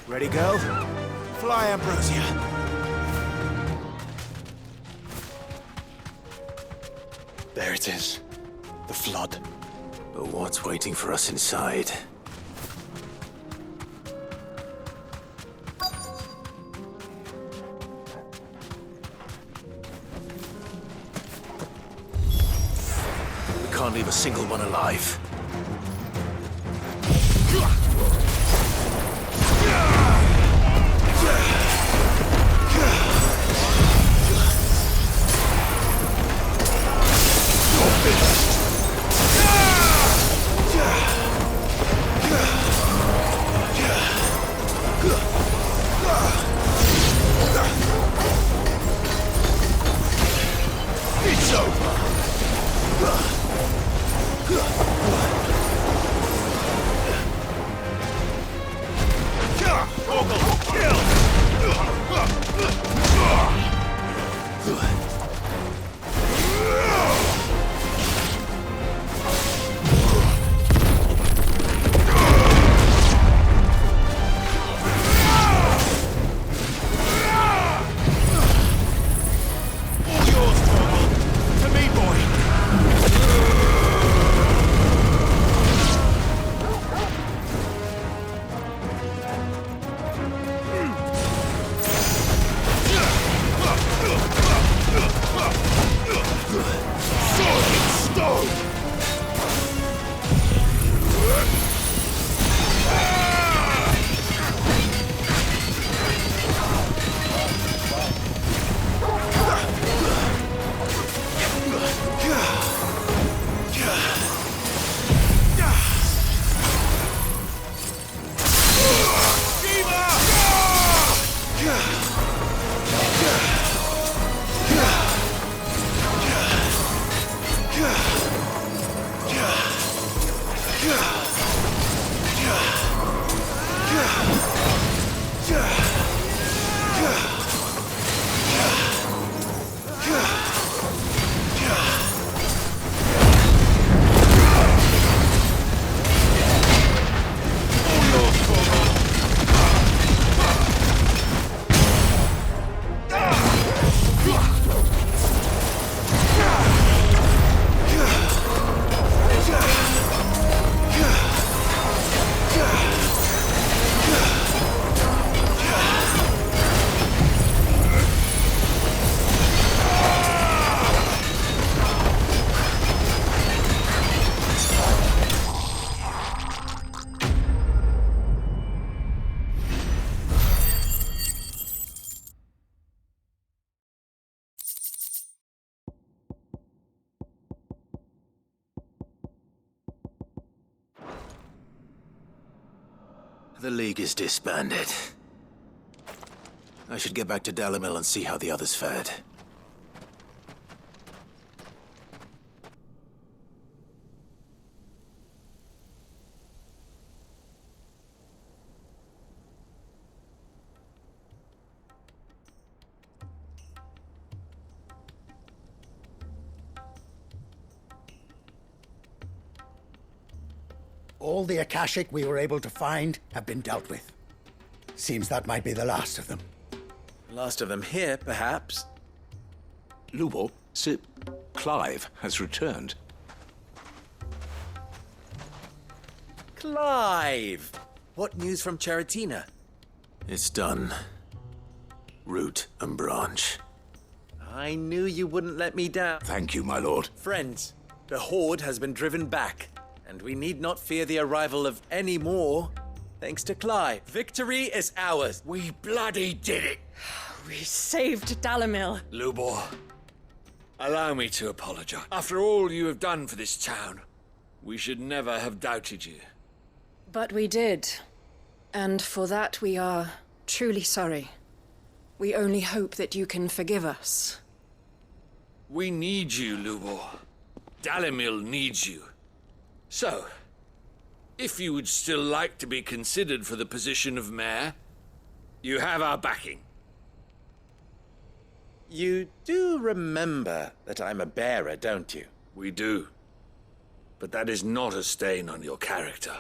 Ready, go? Fly, Ambrosia. There it is. The flood. But what's waiting for us inside? We can't leave a single one alive. It's over! The League is disbanded. I should get back to Dalimil and see how the others fared. All the Akashic we were able to find have been dealt with. Seems that might be the last of them. Last of them here, perhaps. Lubo, Sir Clive has returned. Clive! What news from Charatina? It's done. Root and branch. I knew you wouldn't let me down. Thank you, my lord. Friends, the Horde has been driven back, and we need not fear the arrival of any more. Thanks to Clive, victory is ours. We bloody did it! We saved Dalimil. Lubor, allow me to apologize. After all you have done for this town, we should never have doubted you. But we did. And for that we are truly sorry. We only hope that you can forgive us. We need you, Lubor. Dalimil needs you. So, if you would still like to be considered for the position of mayor, you have our backing. You do remember that I'm a bearer, don't you? We do. But that is not a stain on your character.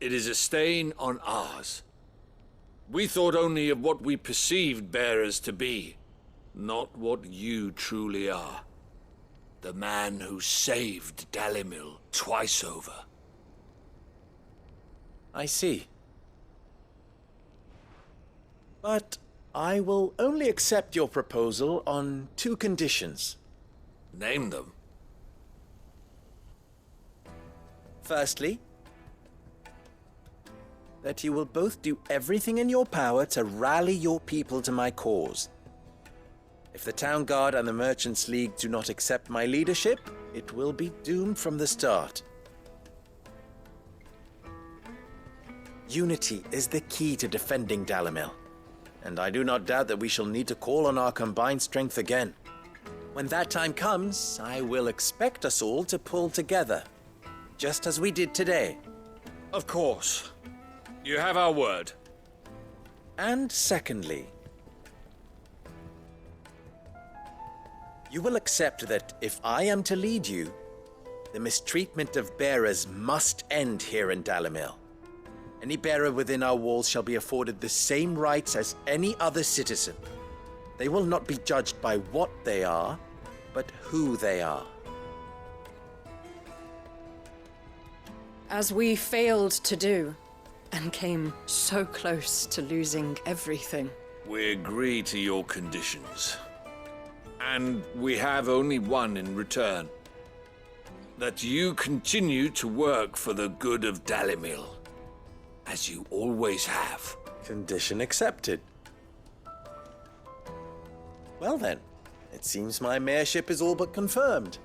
It is a stain on ours. We thought only of what we perceived bearers to be, not what you truly are. The man who saved Dalimil twice over. I see. But I will only accept your proposal on 2 conditions. Name them. Firstly, that you will both do everything in your power to rally your people to my cause. If the Town Guard and the Merchants League do not accept my leadership, it will be doomed from the start. Unity is the key to defending Dalimil, and I do not doubt that we shall need to call on our combined strength again. When that time comes, I will expect us all to pull together, just as we did today. Of course. You have our word. And secondly, you will accept that if I am to lead you, the mistreatment of bearers must end here in Dalimil. Any bearer within our walls shall be afforded the same rights as any other citizen. They will not be judged by what they are, but who they are. As we failed to do, and came so close to losing everything. We agree to your conditions. And we have only one in return. That you continue to work for the good of Dalimil, as you always have. Condition accepted. Well then, it seems my mayorship is all but confirmed.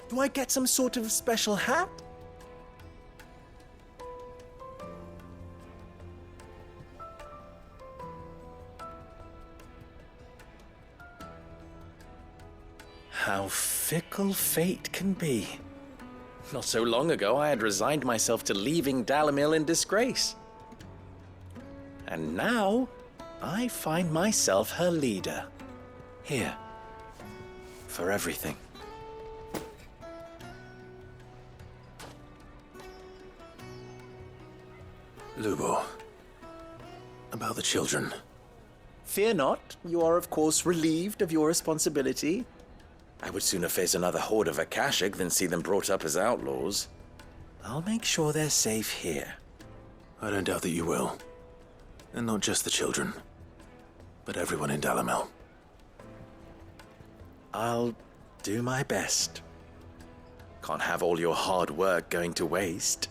Do I get some sort of special hat? How fickle fate can be. Not so long ago, I had resigned myself to leaving Dalimil in disgrace. And now, I find myself her leader. Here. For everything. Lubo, about the children. Fear not, you are of course relieved of your responsibility. I would sooner face another horde of Akashic than see them brought up as outlaws. I'll make sure they're safe here. I don't doubt that you will. And not just the children, but everyone in Dalimil. I'll do my best. Can't have all your hard work going to waste.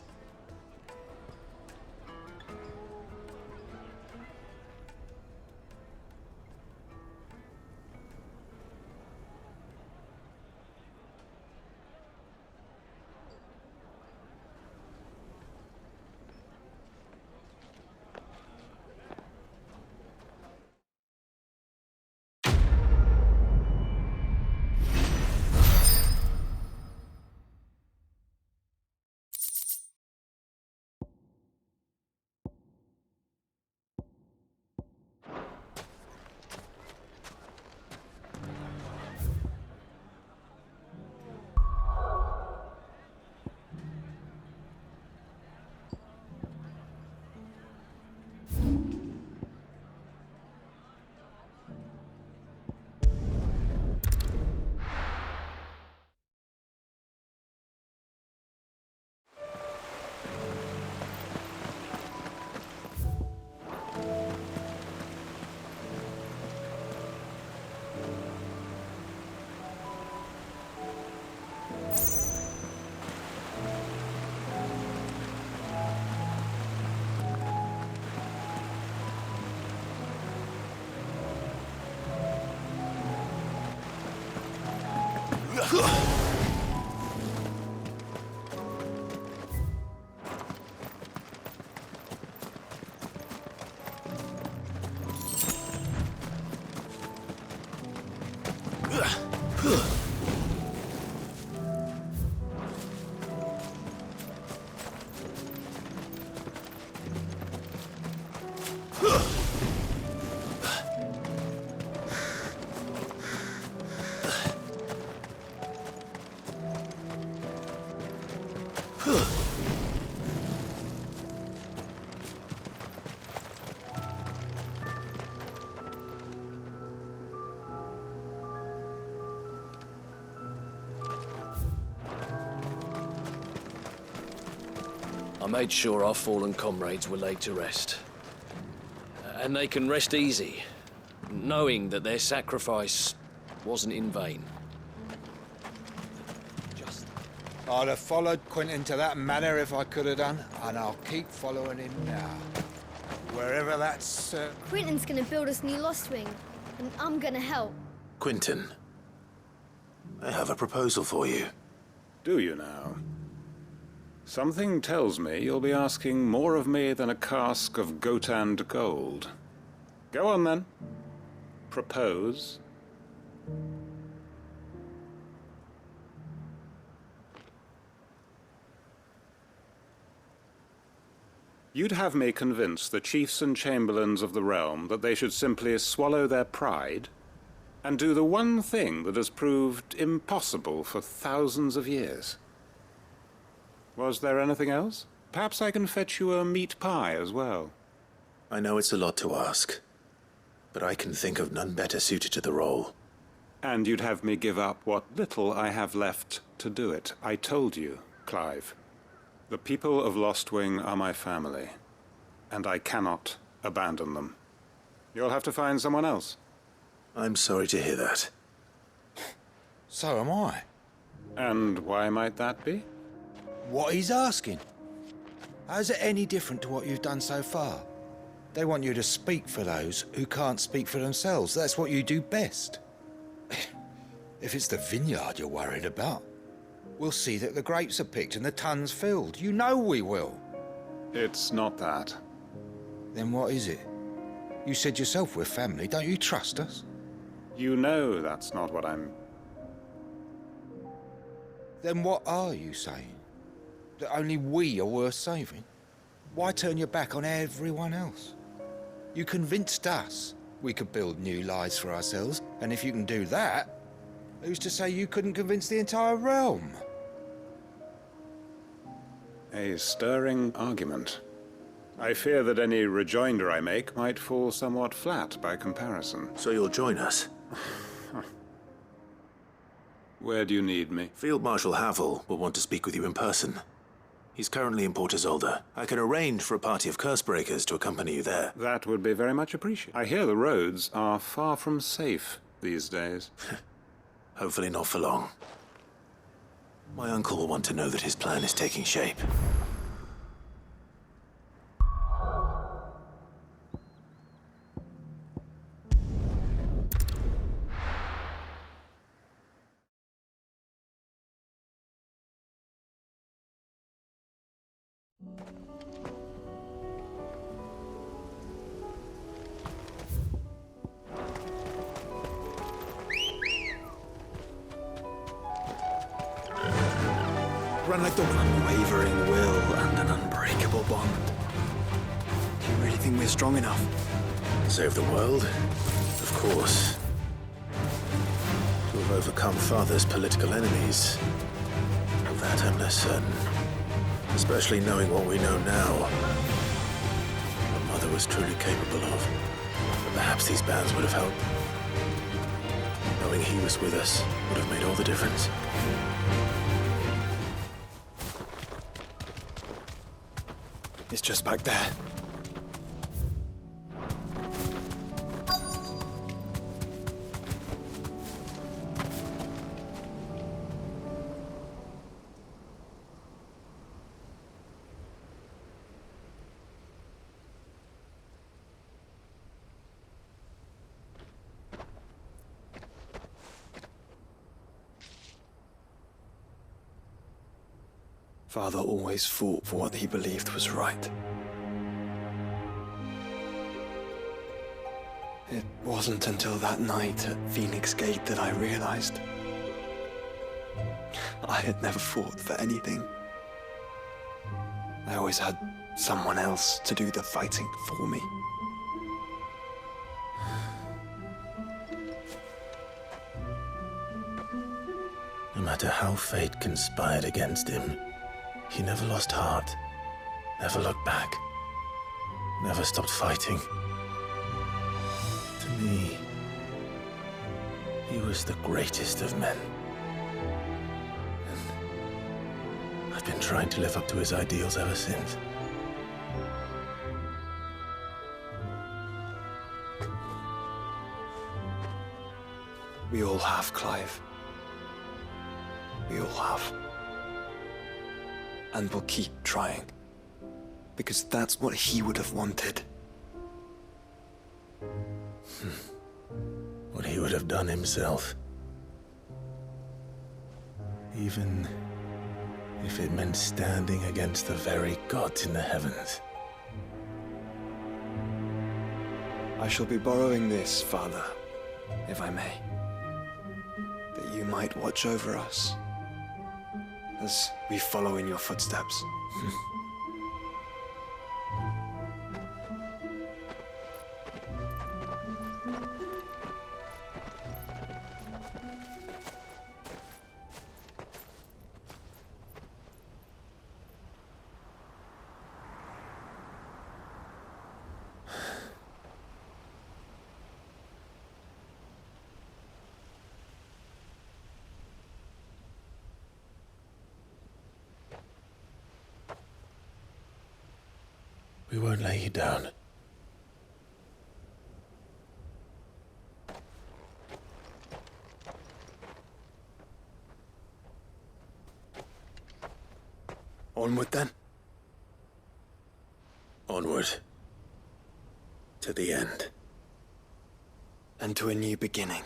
I made sure our fallen comrades were laid to rest. And they can rest easy, knowing that their sacrifice wasn't in vain. I'd have followed Quentin to that manor if I could have done, and I'll keep following him now. Wherever that's... Quentin's gonna build us new Lost Wing, and I'm gonna help. Quentin, I have a proposal for you. Do you now? Something tells me you'll be asking more of me than a cask of Gotand gold. Go on, then. Propose. You'd have me convince the chiefs and chamberlains of the realm that they should simply swallow their pride and do the one thing that has proved impossible for thousands of years. Was there anything else? Perhaps I can fetch you a meat pie as well. I know it's a lot to ask, but I can think of none better suited to the role. And you'd have me give up what little I have left to do it. I told you, Clive. The people of Lostwing are my family, and I cannot abandon them. You'll have to find someone else. I'm sorry to hear that. So am I. And why might that be? What he's asking. How's it any different to what you've done so far? They want you to speak for those who can't speak for themselves. That's what you do best. If it's the vineyard you're worried about, we'll see that the grapes are picked and the tons filled. You know we will. It's not that. Then what is it? You said yourself we're family. Don't you trust us? You know that's not what I'm... Then what are you saying? That only we are worth saving? Why turn your back on everyone else? You convinced us we could build new lives for ourselves, and if you can do that, who's to say you couldn't convince the entire realm? A stirring argument. I fear that any rejoinder I make might fall somewhat flat by comparison. So you'll join us? Where do you need me? Field Marshal Havel will want to speak with you in person. He's currently in Port Isolde. I can arrange for a party of Cursebreakers to accompany you there. That would be very much appreciated. I hear the roads are far from safe these days. Hopefully not for long. My uncle will want to know that his plan is taking shape. Run like the unwavering will and an unbreakable bond. Do you really think we're strong enough? Save the world? Of course. To have overcome Father's political enemies? Of that I'm less certain. Especially knowing what we know now. What Mother was truly capable of. But perhaps these bands would have helped. Knowing he was with us would have made all the difference. It's just back there. Father always fought for what he believed was right. It wasn't until that night at Phoenix Gate that I realized I had never fought for anything. I always had someone else to do the fighting for me. No matter how fate conspired against him, he never lost heart, never looked back, never stopped fighting. To me, he was the greatest of men. I've been trying to live up to his ideals ever since. We all have, Clive. We all have. And we'll keep trying. Because that's what he would have wanted. What he would have done himself. Even if it meant standing against the very gods in the heavens. I shall be borrowing this, Father, if I may. That you might watch over us as we follow in your footsteps. We won't lay you down. Onward then. Onward. To the end. And to a new beginning.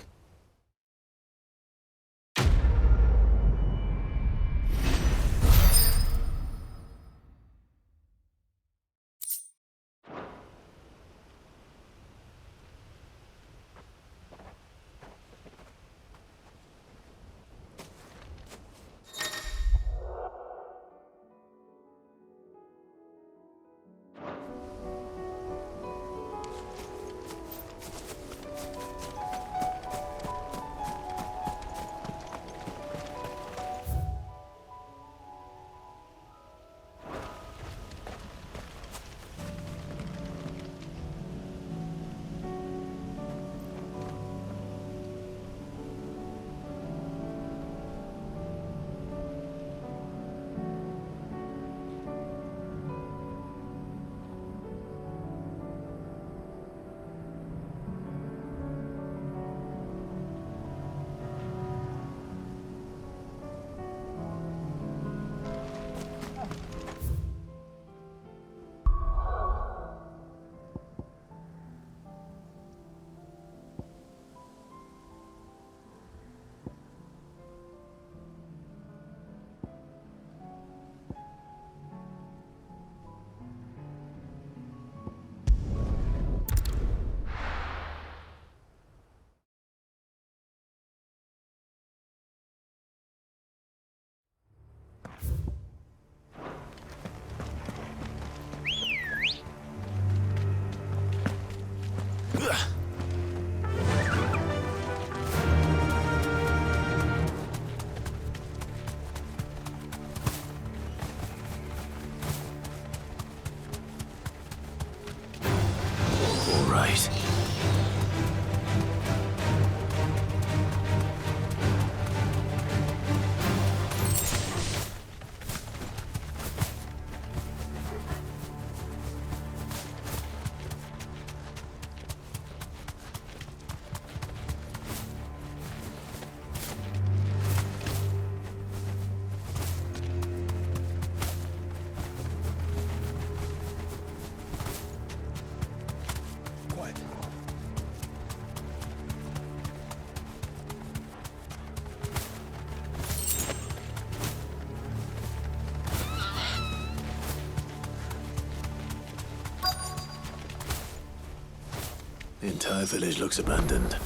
The entire village looks abandoned.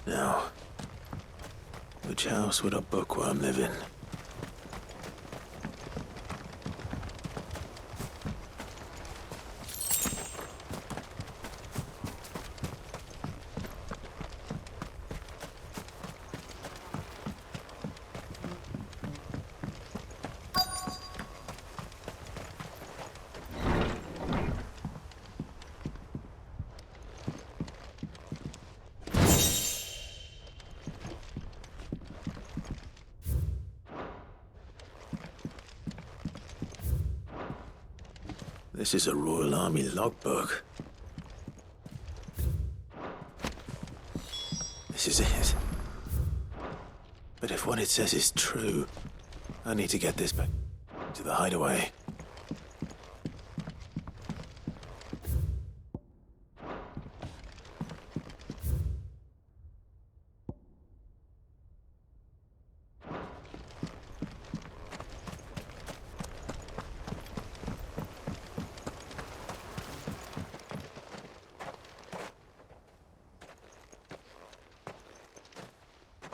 Now, which house would a bookworm live in? This is a Royal Army logbook. This is it. But if what it says is true, I need to get this back to the hideaway.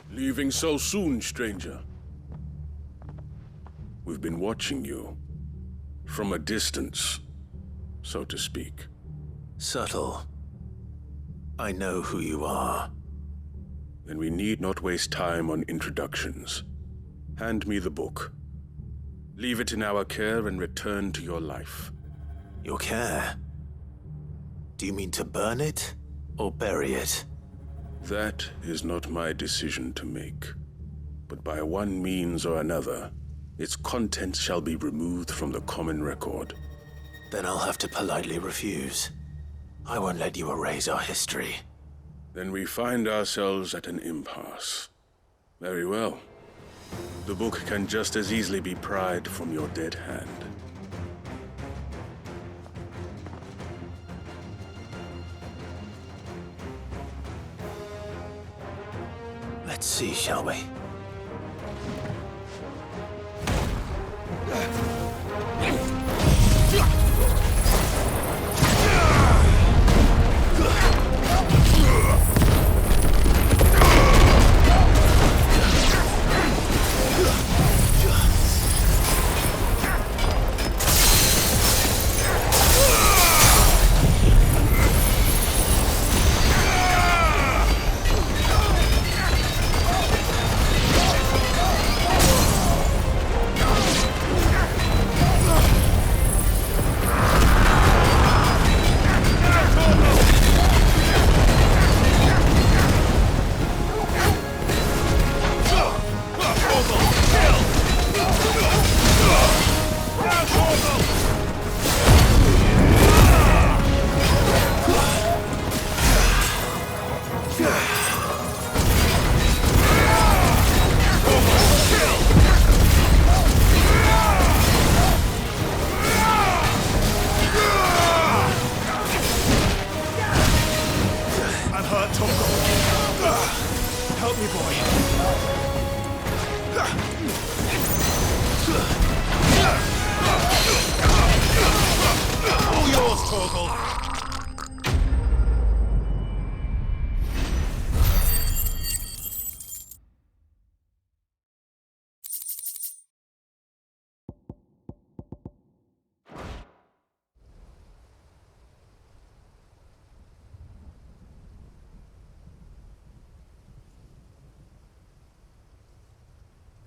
Leaving so soon, stranger? We've been watching you. From a distance, so to speak. Subtle. I know who you are. Then we need not waste time on introductions. Hand me the book. Leave it in our care and return to your life. Your care? Do you mean to burn it or bury it? That is not my decision to make. But by one means or another, its contents shall be removed from the common record. Then I'll have to politely refuse. I won't let you erase our history. Then we find ourselves at an impasse. Very well. The book can just as easily be pried from your dead hand. Let's see, shall we?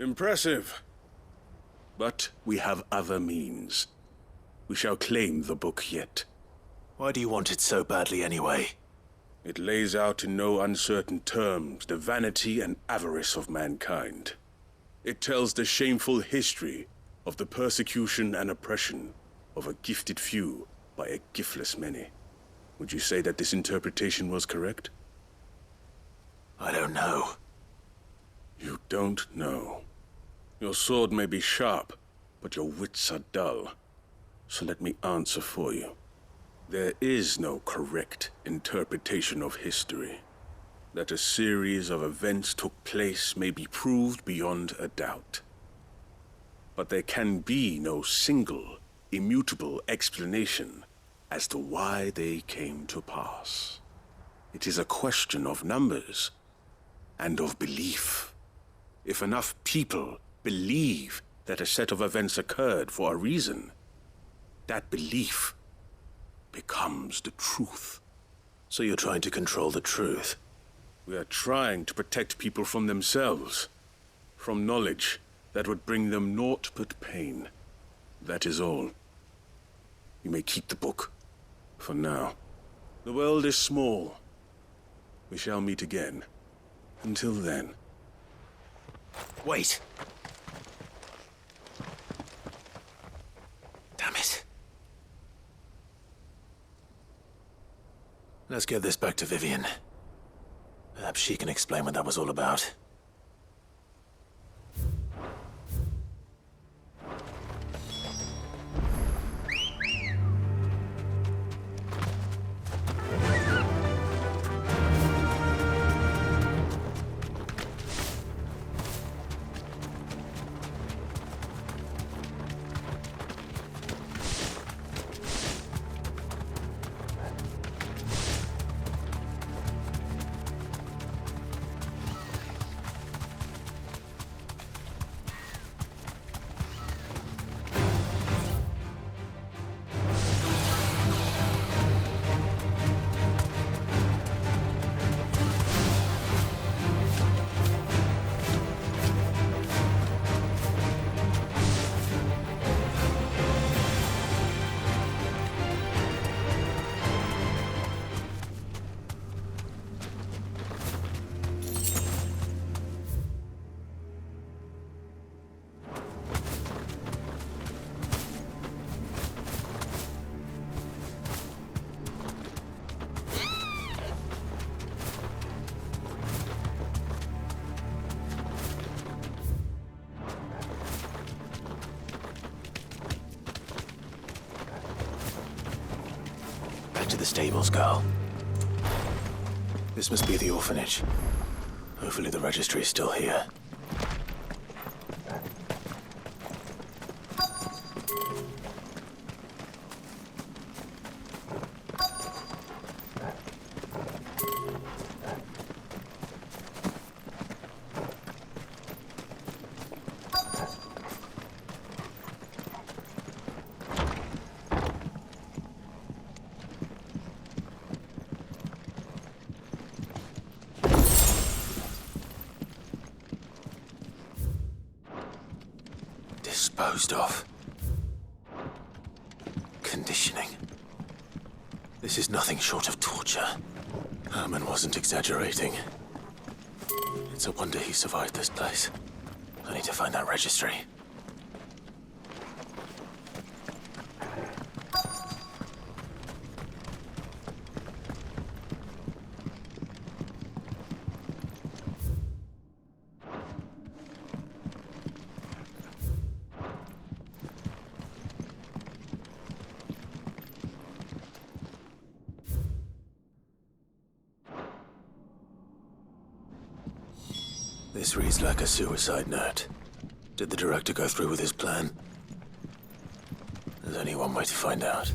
Impressive. But we have other means. We shall claim the book yet. Why do you want it so badly anyway? It lays out in no uncertain terms the vanity and avarice of mankind. It tells the shameful history of the persecution and oppression of a gifted few by a giftless many. Would you say that this interpretation was correct? I don't know. You don't know. Your sword may be sharp, but your wits are dull. So let me answer for you. There is no correct interpretation of history. That a series of events took place may be proved beyond a doubt. But there can be no single, immutable explanation as to why they came to pass. It is a question of numbers and of belief. If enough people believe that a set of events occurred for a reason, that belief becomes the truth. So you're trying to control the truth? We are trying to protect people from themselves, from knowledge that would bring them naught but pain. That is all. You may keep the book, for now. The world is small. We shall meet again. Until then. Wait! Damn it. Let's get this back to Vivian. Perhaps she can explain what that was all about. To the stables, girl. This must be the orphanage. Hopefully the registry is still here. Disposed of. Conditioning. This is nothing short of torture. Herman wasn't exaggerating. It's a wonder he survived this place. I need to find that registry. This reads like a suicide note. Did the director go through with his plan? There's only one way to find out.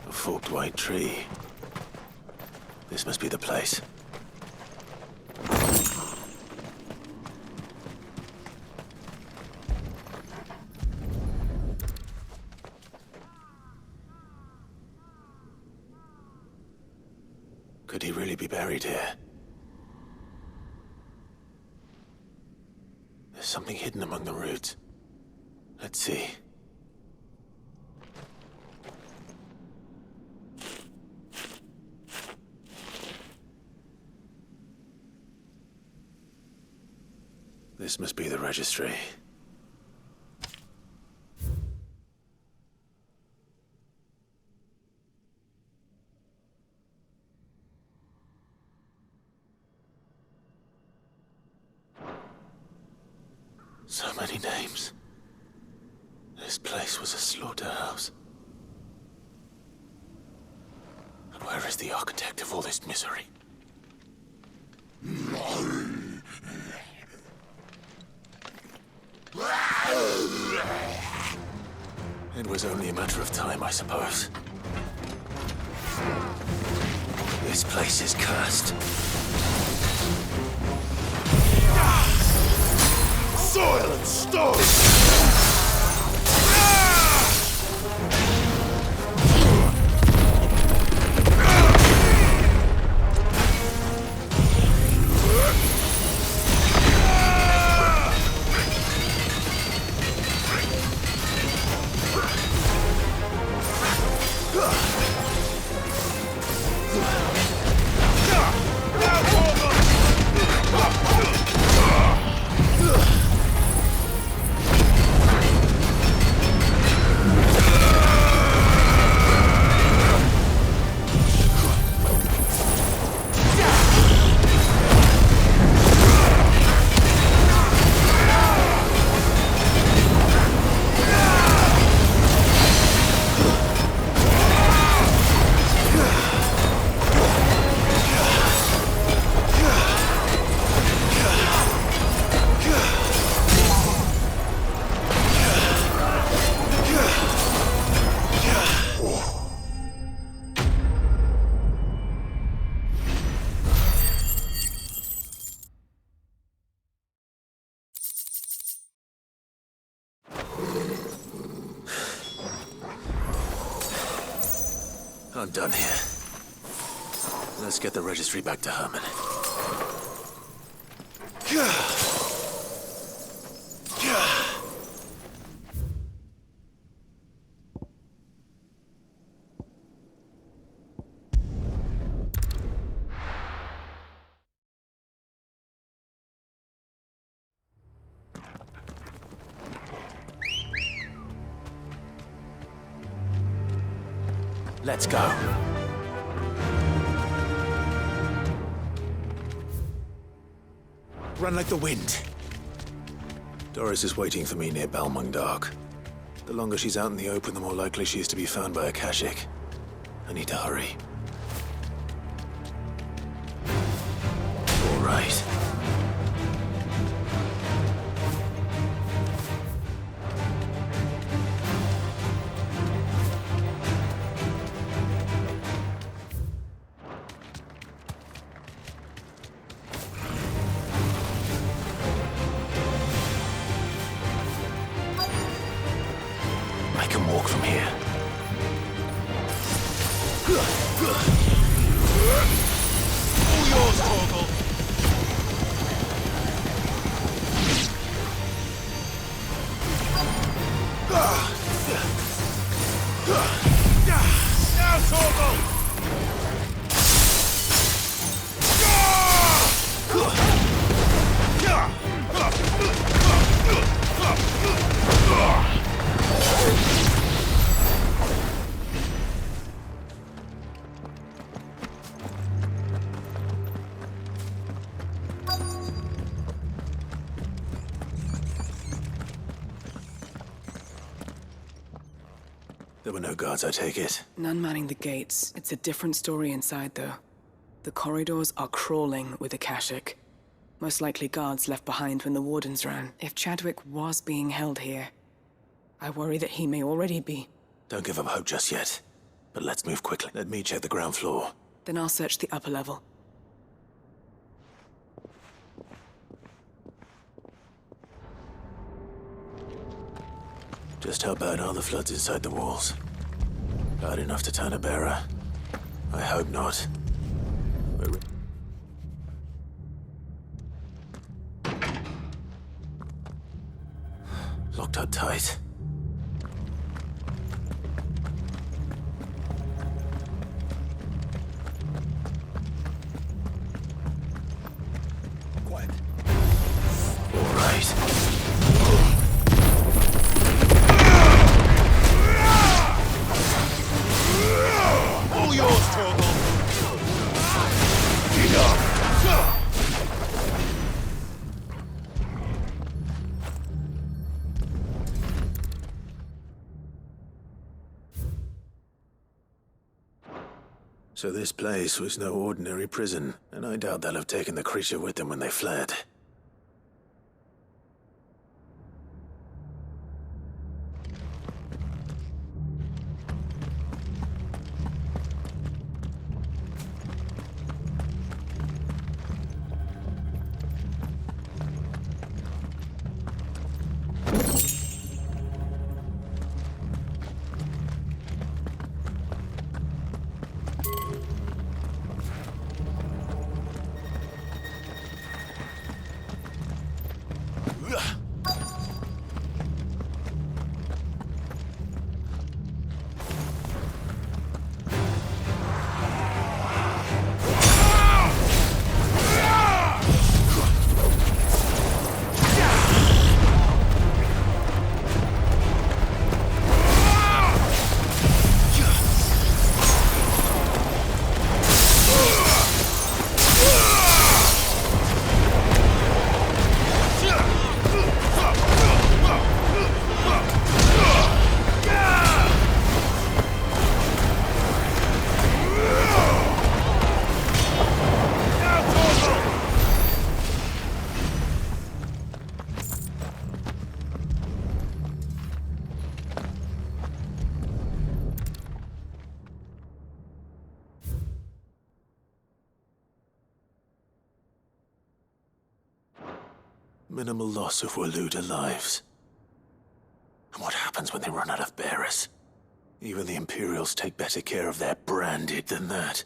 A forked white tree. This must be the place. Could he really be buried here? There's something hidden among the roots. Let's see. This must be the registry. So many names. This place was a slaughterhouse. And where is the architect of all this misery? It was only a matter of time, I suppose. This place is cursed. Soil and stone! I'm done here. Let's get the registry back to Herman. Let's go. Run like the wind. Doris is waiting for me near Balmung Dark. The longer she's out in the open, the more likely she is to be found by Akashic. I need to hurry. All right. I can walk from here. All yours, Torgal! Now, Torgal! There were no guards, I take it. None manning the gates. It's a different story inside, though. The corridors are crawling with Akashic. Most likely guards left behind when the wardens ran. If Chadwick was being held here, I worry that he may already be. Don't give up hope just yet. But let's move quickly. Let me check the ground floor. Then I'll search the upper level. Just how bad are the floods inside the walls? Bad enough to turn a bearer? I hope not. Locked up tight. Quiet. All right. All yours, Torgal! So this place was no ordinary prison, and I doubt they'll have taken the creature with them when they fled. Minimal loss of Waluda lives. And what happens when they run out of bearers? Even the Imperials take better care of their branded than that.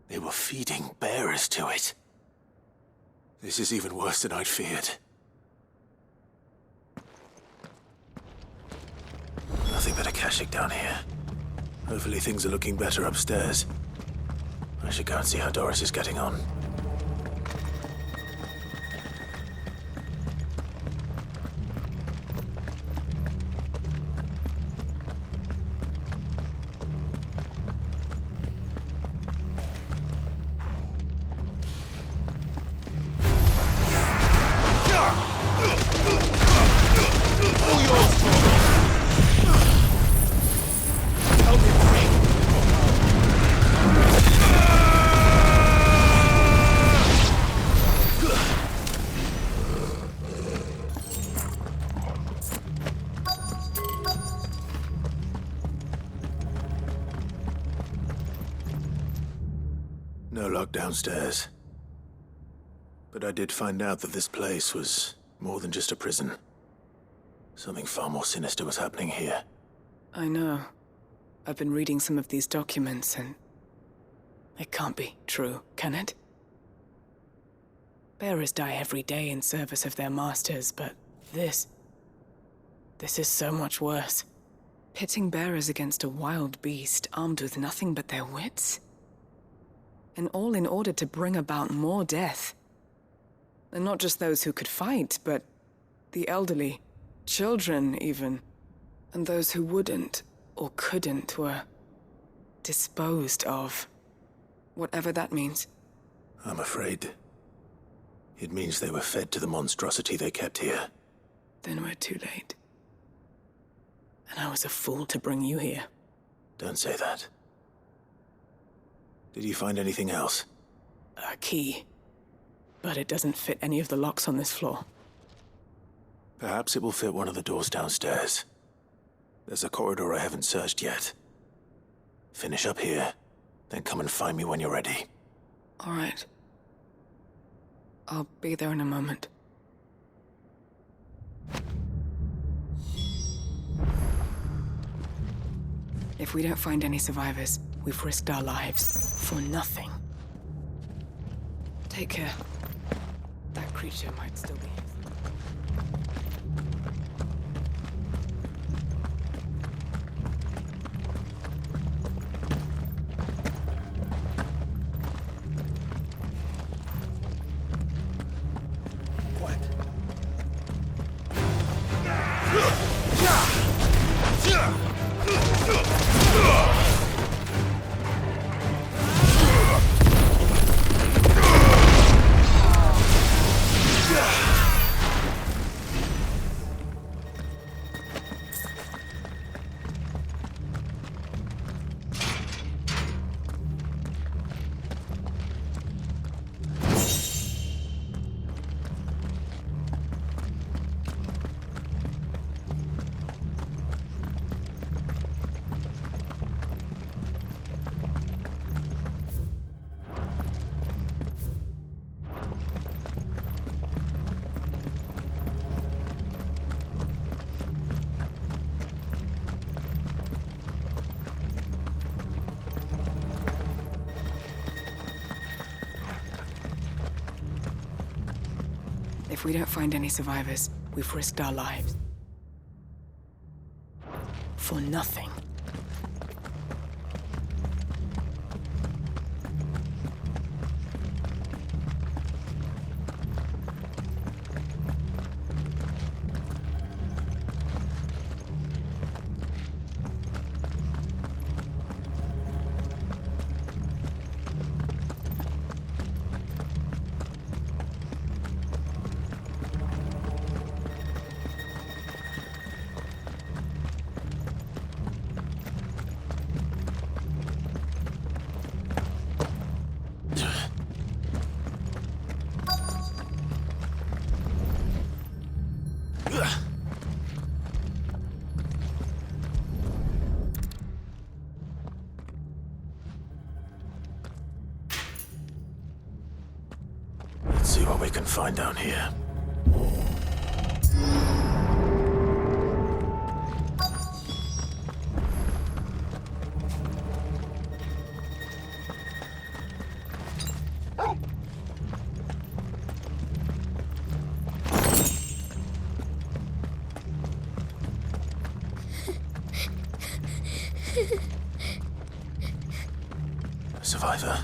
They were feeding bearers to it. This is even worse than I'd feared. Nothing but a Akashic down here. Hopefully things are looking better upstairs. I should go and see how Doris is getting on. No lock downstairs. But I did find out that this place was more than just a prison. Something far more sinister was happening here. I know. I've been reading some of these documents and... it can't be true, can it? Bearers die every day in service of their masters, but this is so much worse. Pitting bearers against a wild beast armed with nothing but their wits? And all in order to bring about more death. And not just those who could fight, but the elderly, children even. And those who wouldn't or couldn't were disposed of. Whatever that means. I'm afraid it means they were fed to the monstrosity they kept here. Then we're too late. And I was a fool to bring you here. Don't say that. Did you find anything else? A key. But it doesn't fit any of the locks on this floor. Perhaps it will fit one of the doors downstairs. There's a corridor I haven't searched yet. Finish up here, then come and find me when you're ready. All right. I'll be there in a moment. If we don't find any survivors, we've risked our lives for nothing. Take care. That creature might still be here. If we don't find any survivors, we've risked our lives. For nothing. Let's see what we can find down here. A survivor.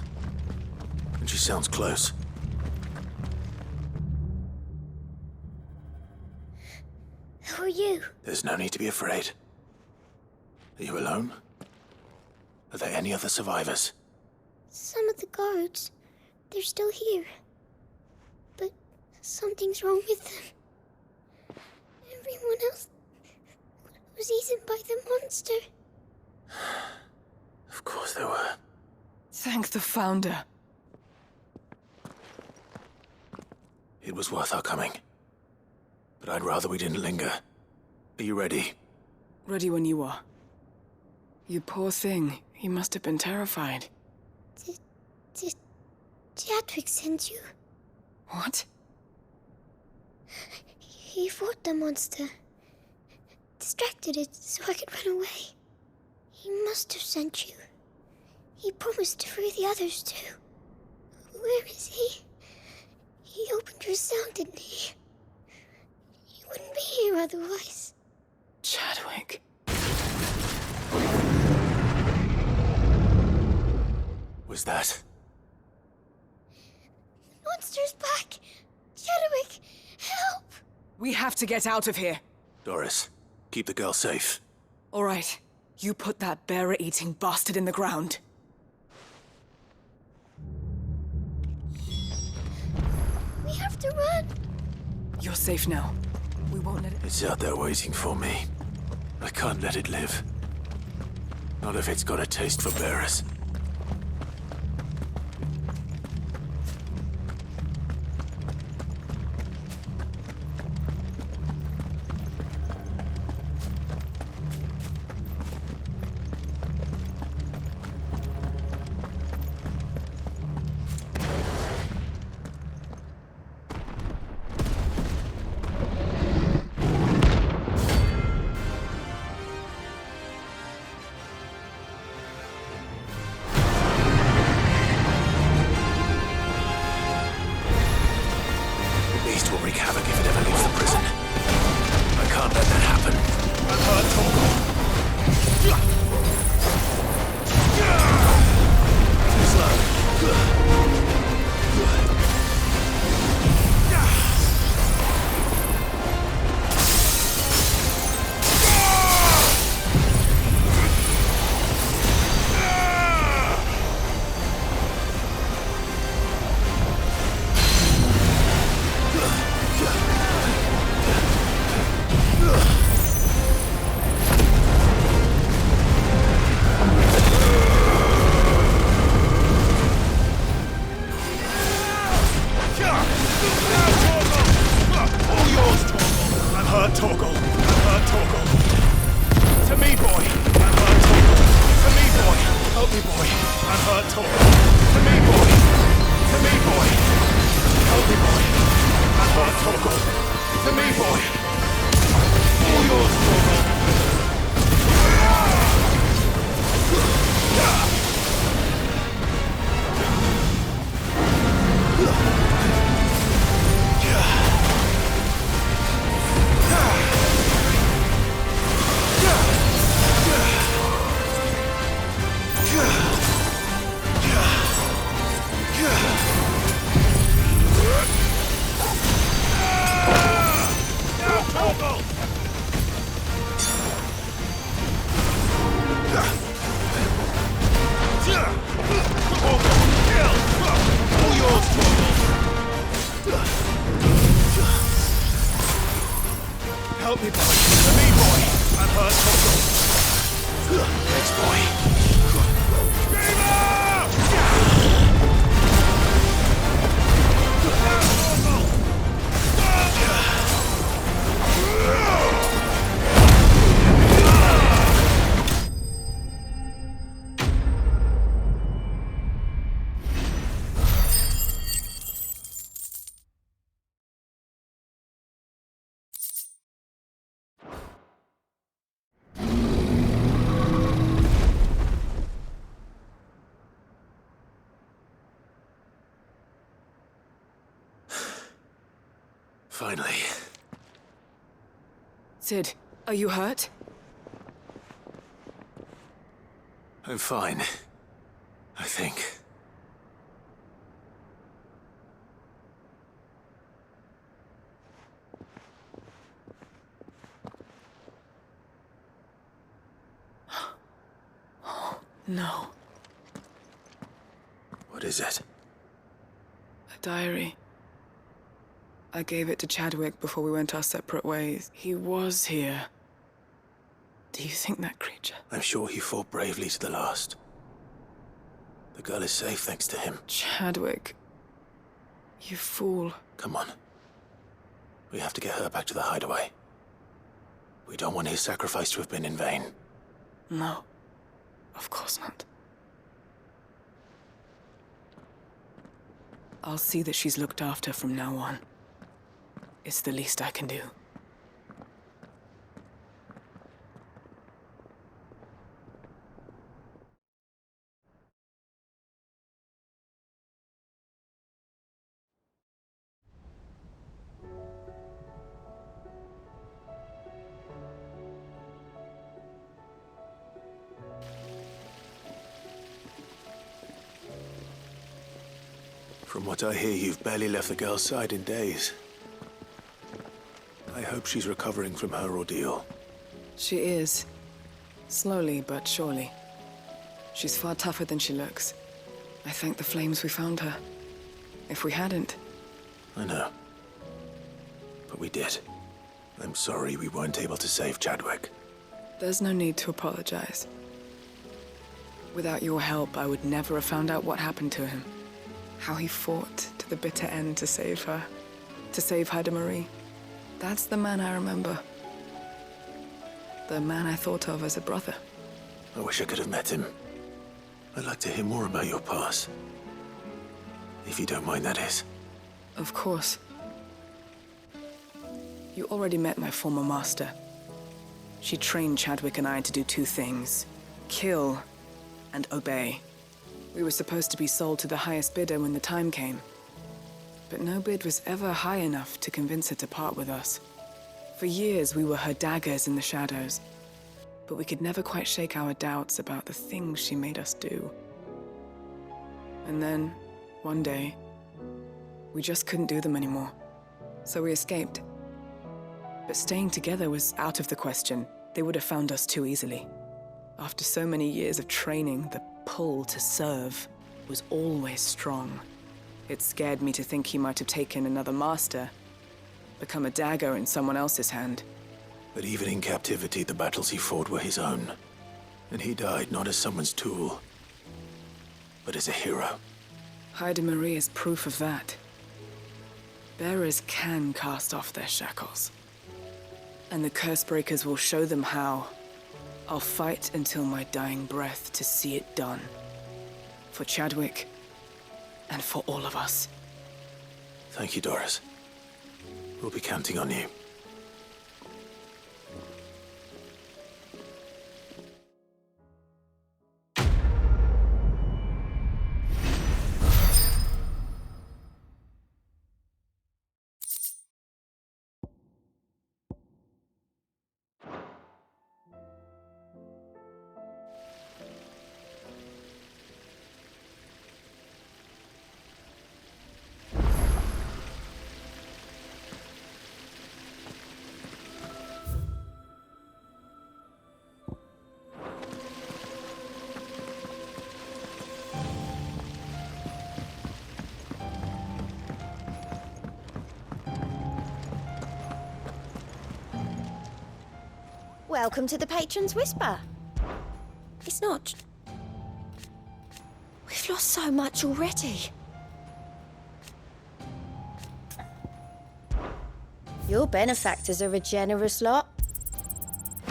And she sounds close. Who are you? There's no need to be afraid. Are you alone? Are there any other survivors? Some of the guards. They're still here. But something's wrong with them. Everyone else was eaten by the monster. Of course there were. Thank the Founder. It was worth our coming. But I'd rather we didn't linger. Are you ready? Ready when you are. You poor thing. He must have been terrified. Did Chadwick send you? What? He fought the monster. Distracted it so I could run away. He must have sent you. He promised to free the others too. Where is he? He opened your cell, didn't he? He wouldn't be here otherwise. Chadwick. Was that? The monster's back! Chadwick, help! We have to get out of here. Doris, keep the girl safe. All right. You put that bearer-eating bastard in the ground. We have to run! You're safe now. We won't let it... It's out there waiting for me. I can't let it live. Not if it's got a taste for bearers. Help me, boy. To me, boy. I'm hurt, Torgal. Thanks, boy. Gamer! Finally. Sid, are you hurt? I'm fine. I think. No. What is it? A diary. I gave it to Chadwick before we went our separate ways. He was here. Do you think that creature? I'm sure he fought bravely to the last. The girl is safe thanks to him. Chadwick. You fool. Come on. We have to get her back to the hideaway. We don't want his sacrifice to have been in vain. No. Of course not. I'll see that she's looked after from now on. It's the least I can do. From what I hear, you've barely left the girl's side in days. I hope she's recovering from her ordeal. She is. Slowly but surely. She's far tougher than she looks. I thank the flames we found her. If we hadn't... I know. But we did. I'm sorry we weren't able to save Chadwick. There's no need to apologize. Without your help, I would never have found out what happened to him. How he fought to the bitter end to save her. To save Haida Marie. That's the man I remember. The man I thought of as a brother. I wish I could have met him. I'd like to hear more about your past. If you don't mind, that is. Of course. You already met my former master. She trained Chadwick and I to do two things. Kill and obey. We were supposed to be sold to the highest bidder when the time came. But no bid was ever high enough to convince her to part with us. For years, we were her daggers in the shadows. But we could never quite shake our doubts about the things she made us do. And then, one day, we just couldn't do them anymore. So we escaped. But staying together was out of the question. They would have found us too easily. After so many years of training, the pull to serve was always strong. It scared me to think he might have taken another master, become a dagger in someone else's hand. But even in captivity, the battles he fought were his own. And he died not as someone's tool, but as a hero. Haida Marie is proof of that. Bearers can cast off their shackles. And the Cursebreakers will show them how. I'll fight until my dying breath to see it done. For Chadwick, and for all of us. Thank you, Doris. We'll be counting on you. Welcome to the Patron's Whisper. It's not... We've lost so much already. Your benefactors are a generous lot.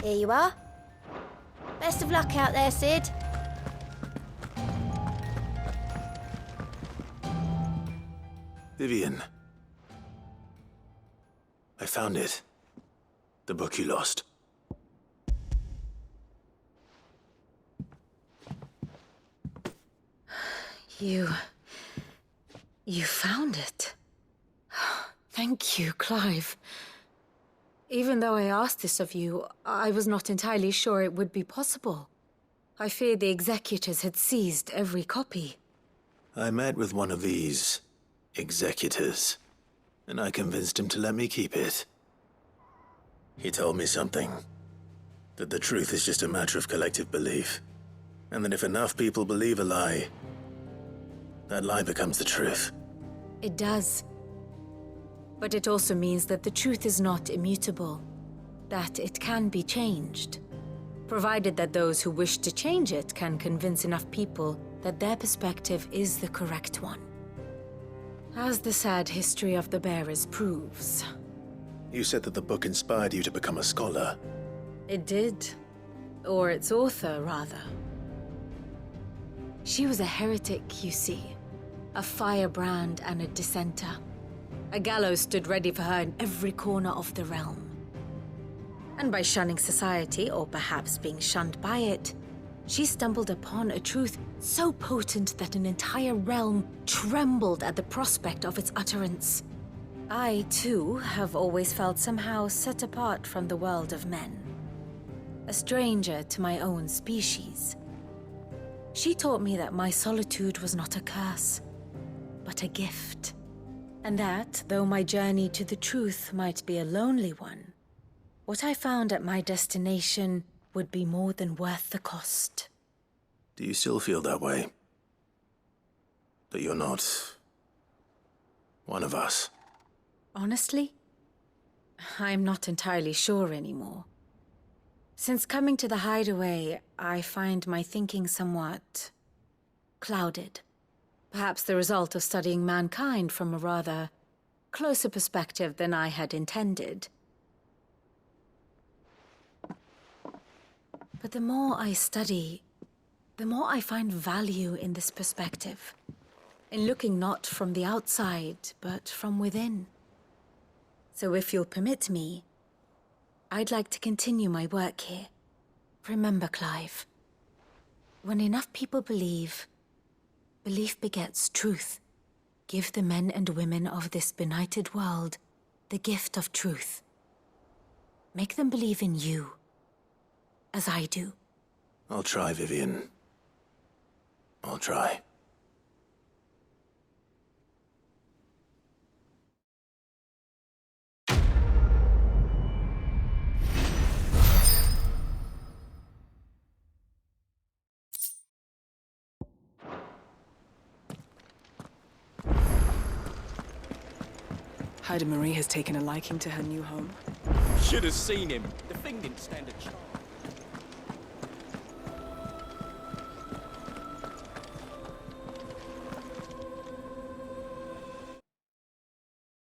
Here you are. Best of luck out there, Sid. Vivian. I found it. The book you lost. You found it. Thank you, Clive. Even though I asked this of you, I was not entirely sure it would be possible. I feared the executors had seized every copy. I met with one of these executors, and I convinced him to let me keep it. He told me something. That the truth is just a matter of collective belief. And that if enough people believe a lie, that lie becomes the truth. It does. But it also means that the truth is not immutable. That it can be changed. Provided that those who wish to change it can convince enough people that their perspective is the correct one. As the sad history of the Bearers proves. You said that the book inspired you to become a scholar. It did. Or its author, rather. She was a heretic, you see. A firebrand and a dissenter. A gallows stood ready for her in every corner of the realm. And by shunning society, or perhaps being shunned by it, she stumbled upon a truth so potent that an entire realm trembled at the prospect of its utterance. I, too, have always felt somehow set apart from the world of men. A stranger to my own species. She taught me that my solitude was not a curse, but a gift. And that, though my journey to the truth might be a lonely one, what I found at my destination would be more than worth the cost. Do you still feel that way? That you're not one of us? Honestly, I'm not entirely sure anymore. Since coming to the Hideaway, I find my thinking somewhat clouded. Perhaps the result of studying mankind from a rather closer perspective than I had intended. But the more I study, the more I find value in this perspective. In looking not from the outside, but from within. So if you'll permit me, I'd like to continue my work here. Remember, Clive, when enough people believe, belief begets truth. Give the men and women of this benighted world the gift of truth. Make them believe in you, as I do. I'll try, Vivian. I'll try. Haida Marie has taken a liking to her new home. Should have seen him. The thing didn't stand a chance.